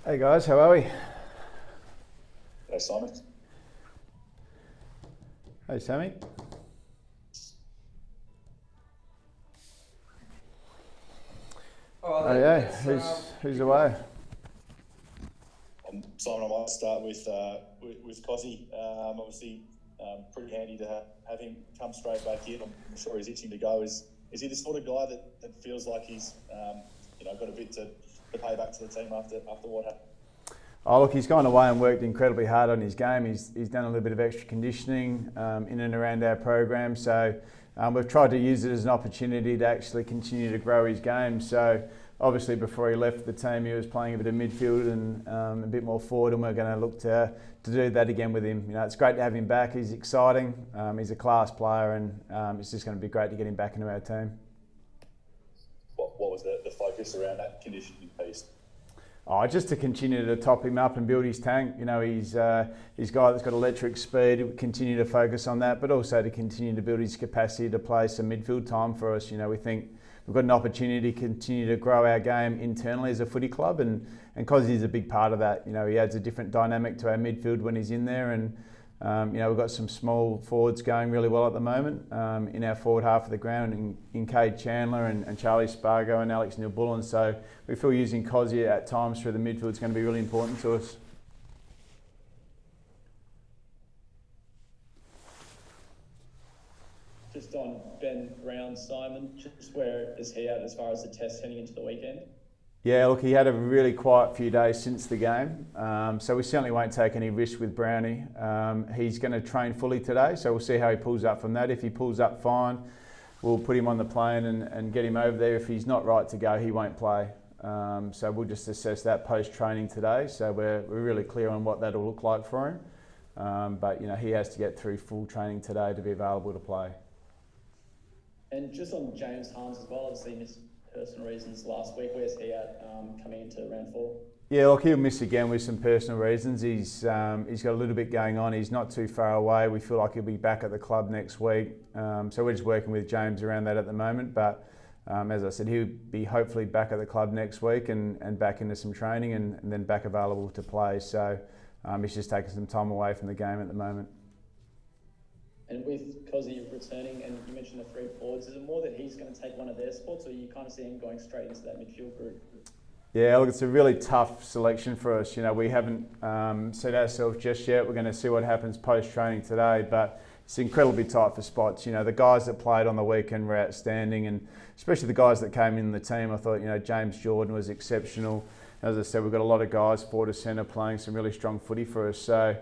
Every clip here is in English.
Hey guys, how are we? Hey, Simon. Hey Sammy. Oh, Oh yeah, let's who's kick away? off. Simon, I might start with Cozzy. Obviously, pretty handy to have him come straight back in. I'm sure he's itching to go. Is he the sort of guy that feels like he's got a bit to pay back to the team after what happened? Oh look, he's gone away and worked incredibly hard on his game. He's done a little bit of extra conditioning in and around our program. So we've tried to use it as an opportunity to actually continue to grow his game. So obviously before he left the team, he was playing a bit of midfield and a bit more forward, and we're going to look to do that again with him. You know, it's great to have him back. He's exciting. He's a class player, and it's just going to be great to get him back into our team. What was the focus around that conditioning piece? Oh, just to continue to top him up and build his tank. You know, he's a guy that's got electric speed. We continue to focus on that, but also to continue to build his capacity to play some midfield time for us. You know, we think we've got an opportunity to continue to grow our game internally as a footy club, and Cozzy's a big part of that. You know, he adds a different dynamic to our midfield when he's in there, and we've got some small forwards going really well at the moment in our forward half of the ground in Cade Chandler and Charlie Spargo and Alex Neil-Bullen. So we feel using Cozzy at times through the midfield is going to be really important to us. Just on Ben Brown, Simon, just where is he at as far as the test heading into the weekend? Yeah, look, he had a really quiet few days since the game, so we certainly won't take any risks with Brownie. He's going to train fully today, so we'll see how he pulls up from that. If he pulls up fine, we'll put him on the plane and get him over there. If he's not right to go, he won't play. So we'll just assess that post-training today, so we're really clear on what that'll look like for him. But, you know, he has to get through full training today to be available to play. And just on James Harms as well, obviously missed personal reasons last week. Where's he at coming into round 4? Yeah, look, he'll miss again with some personal reasons. He's got a little bit going on. He's not too far away. We feel like he'll be back at the club next week. So we're just working with James around that at the moment. But as I said, he'll be hopefully back at the club next week and back into some training and then back available to play. So he's just taking some time away from the game at the moment. And with Cozzy returning, and you mentioned the 3 forwards, is it more that he's going to take one of their spots, or you kind of see him going straight into that midfield group? Yeah, look, it's a really tough selection for us. You know, we haven't set ourselves just yet. We're going to see what happens post-training today, but it's incredibly tight for spots. You know, the guys that played on the weekend were outstanding, and especially the guys that came in the team. I thought, you know, James Jordan was exceptional. As I said, we've got a lot of guys forward to centre playing some really strong footy for us. So,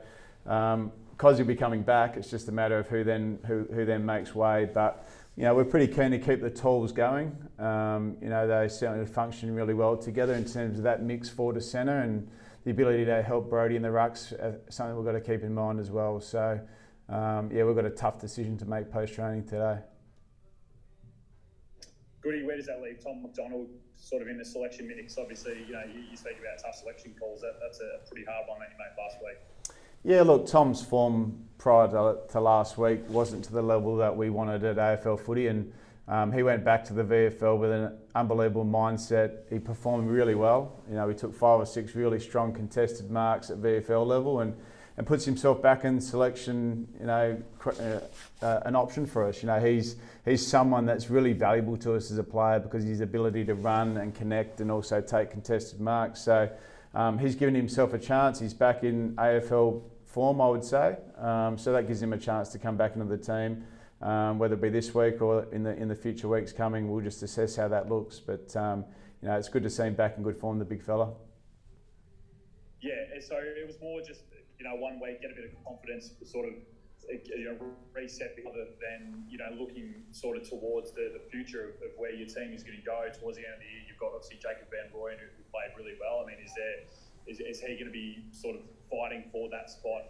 Cozzy will be coming back. It's just a matter of who then makes way. But you know, we're pretty keen to keep the tools going. You know, they certainly function really well together in terms of that mix forward to centre, and the ability to help Brodie in the rucks, something we've got to keep in mind as well. So yeah, we've got a tough decision to make post training today. Goody, where does that leave Tom McDonald sort of in the selection mix? Obviously, you know, you speak about tough selection calls. That's a pretty hard one that you made last week. Yeah, look, Tom's form prior to last week wasn't to the level that we wanted at AFL footy, and he went back to the VFL with an unbelievable mindset. He performed really well. You know, he took 5 or 6 really strong contested marks at VFL level and puts himself back in selection, you know, an option for us. You know, he's someone that's really valuable to us as a player because of his ability to run and connect and also take contested marks. So he's given himself a chance. He's back in AFL form, I would say. So that gives him a chance to come back into the team, whether it be this week or in the future weeks coming. We'll just assess how that looks. But you know, it's good to see him back in good form, the big fella. Yeah, so it was more just, you know, 1 week, get a bit of confidence, sort of, you know, reset other than, you know, looking sort of towards the future of where your team is going to go towards the end of the year. You've got obviously Jacob Van Rooyen who played really well. I mean, is he going to be sort of fighting for that spot,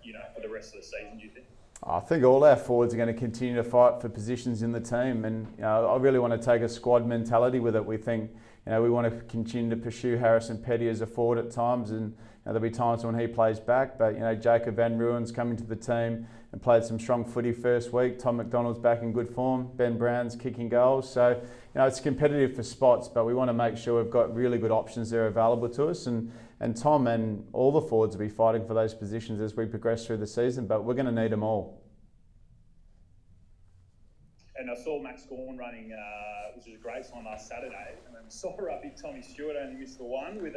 you know, for the rest of the season, do you think? I think all our forwards are going to continue to fight for positions in the team, and you know, I really want to take a squad mentality with it. We think, we want to continue to pursue Harrison Petty as a forward at times, and there'll be times when he plays back. But Jacob Van Ruin's coming to the team and played some strong footy first week. Tom McDonald's back in good form. Ben Brown's kicking goals. So it's competitive for spots, but we want to make sure we've got really good options there available to us. And Tom and all the forwards will be fighting for those positions as we progress through the season. But we're going to need them all. And I saw Max Gawn running, which was a great sign last Saturday. And then saw big Tommy Stewart only missed the one with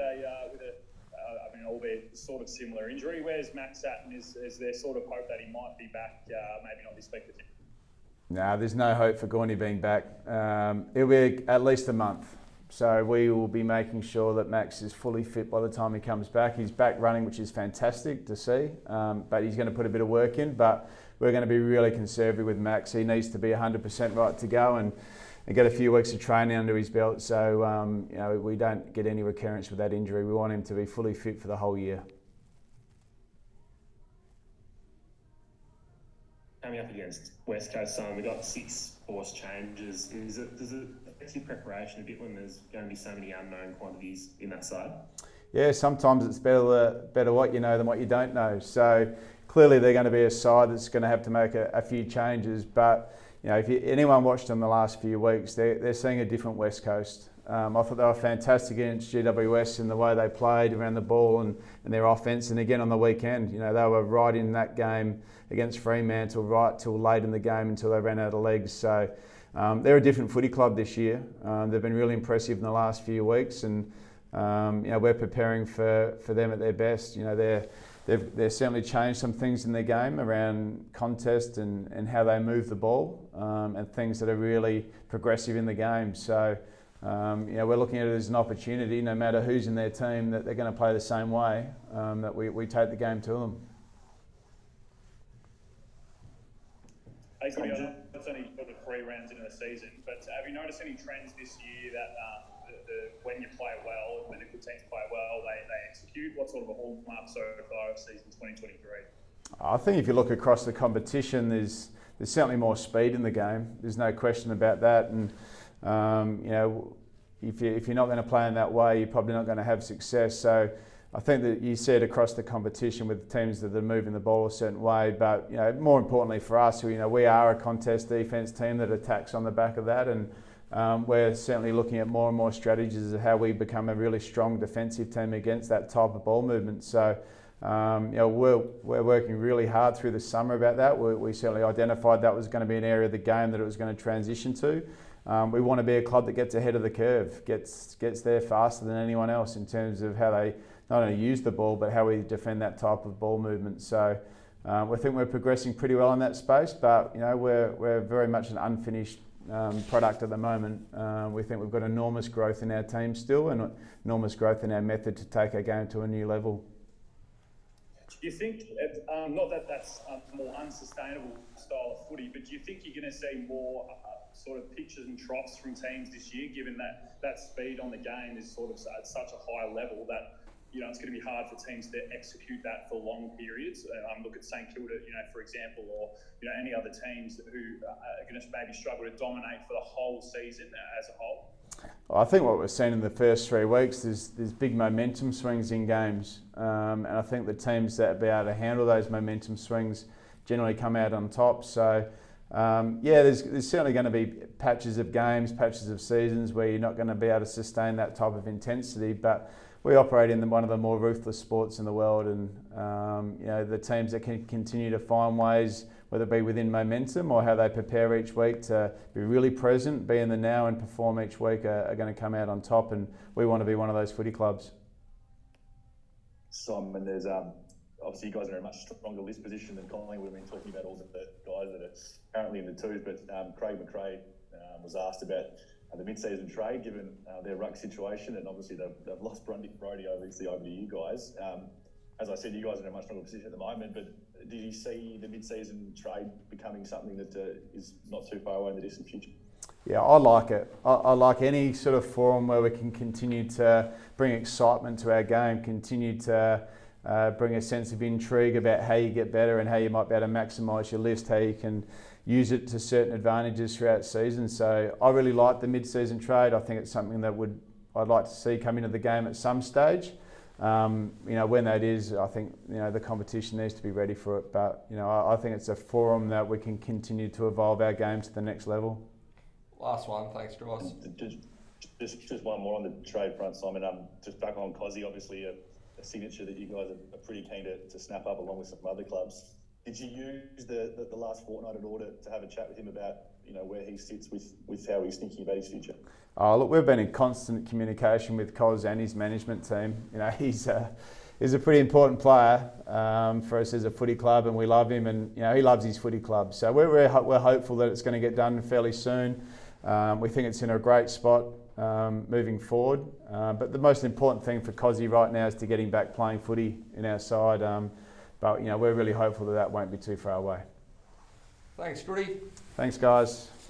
albeit sort of similar injury. Where's Max at, and is there sort of hope that he might be back, maybe not this week? No, there's no hope for Gawny being back. It'll be at least a month. So we will be making sure that Max is fully fit by the time he comes back. He's back running, which is fantastic to see, but he's going to put a bit of work in. But we're going to be really conservative with Max. He needs to be 100% right to go and get a few weeks of training under his belt, so we don't get any recurrence with that injury. We want him to be fully fit for the whole year. Coming up against West Coast, we've got 6 forced changes. Does it affect your preparation a bit when there's going to be so many unknown quantities in that side? Yeah, sometimes it's better what you know than what you don't know. So clearly they're going to be a side that's going to have to make a few changes, but if anyone watched them the last few weeks, they're seeing a different West Coast. I thought they were fantastic against GWS in the way they played around the ball and their offence. And again on the weekend, they were right in that game against Fremantle right till late in the game until they ran out of legs. So they're a different footy club this year. They've been really impressive in the last few weeks, and we're preparing for them at their best. They've certainly changed some things in their game around contest and how they move the ball and things that are really progressive in the game. So, we're looking at it as an opportunity, no matter who's in their team, that they're going to play the same way, that we take the game to them. Hey, Goody, I know it's only sort of 3 rounds into the season, but have you noticed any trends this year that when you play well, when the good teams play well, they execute? What sort of a hallmark so far of season 2023? I think if you look across the competition, there's certainly more speed in the game. There's no question about that. And if you're not going to play in that way, you're probably not going to have success. So I think that you see it across the competition with teams that are moving the ball a certain way. But more importantly for us, we are a contest defence team that attacks on the back of that, and we're certainly looking at more and more strategies of how we become a really strong defensive team against that type of ball movement. So we're working really hard through the summer about that. We certainly identified that was going to be an area of the game that it was going to transition to. We want to be a club that gets ahead of the curve, gets there faster than anyone else in terms of how they not only use the ball, but how we defend that type of ball movement. So we think we're progressing pretty well in that space, but we're very much an unfinished product at the moment. We think we've got enormous growth in our team still, and enormous growth in our method to take our game to a new level. Do you think, not that that's a more unsustainable style of footy, but do you think you're going to see more sort of pitches and troughs from teams this year, given that speed on the game is sort of at such a high level that it's going to be hard for teams to execute that for long periods? Look at St Kilda, for example, or any other teams who are going to maybe struggle to dominate for the whole season as a whole. Well, I think what we've seen in the first 3 weeks is there's big momentum swings in games, and I think the teams that be able to handle those momentum swings generally come out on top. So there's certainly going to be patches of games, patches of seasons where you're not going to be able to sustain that type of intensity, but we operate in one of the more ruthless sports in the world, and the teams that can continue to find ways, whether it be within momentum or how they prepare each week to be really present, be in the now and perform each week, are going to come out on top, and we want to be one of those footy clubs. Simon, there's obviously you guys are in a much stronger list position than Collingwood. We've been talking about all the guys that are currently in the twos, but Craig McRae was asked about the mid-season trade, given their ruck situation, and obviously they've lost Brody obviously over to you guys. As I said, you guys are in a much stronger position at the moment, but do you see the mid-season trade becoming something that is not too far away in the distant future? Yeah, I like it. I like any sort of forum where we can continue to bring excitement to our game, continue to bring a sense of intrigue about how you get better and how you might be able to maximise your list, how you can use it to certain advantages throughout the season. So I really like the mid-season trade. I think it's something that would I'd like to see come into the game at some stage. When that is, I think the competition needs to be ready for it. But I think it's a forum that we can continue to evolve our game to the next level. Last one, thanks, Dross. Just one more on the trade front, Simon. Just back on Cozzy, obviously a signature that you guys are pretty keen to snap up along with some other clubs. Did you use the last fortnight in order to have a chat with him about where he sits with how he's thinking about his future? Oh, look, we've been in constant communication with Coz and his management team. He's a pretty important player for us as a footy club, and we love him, and he loves his footy club. So we're hopeful that it's going to get done fairly soon. We think it's in a great spot moving forward. But the most important thing for Cozzy right now is to get him back playing footy in our side. But we're really hopeful that won't be too far away. Thanks, Goody. Thanks, guys.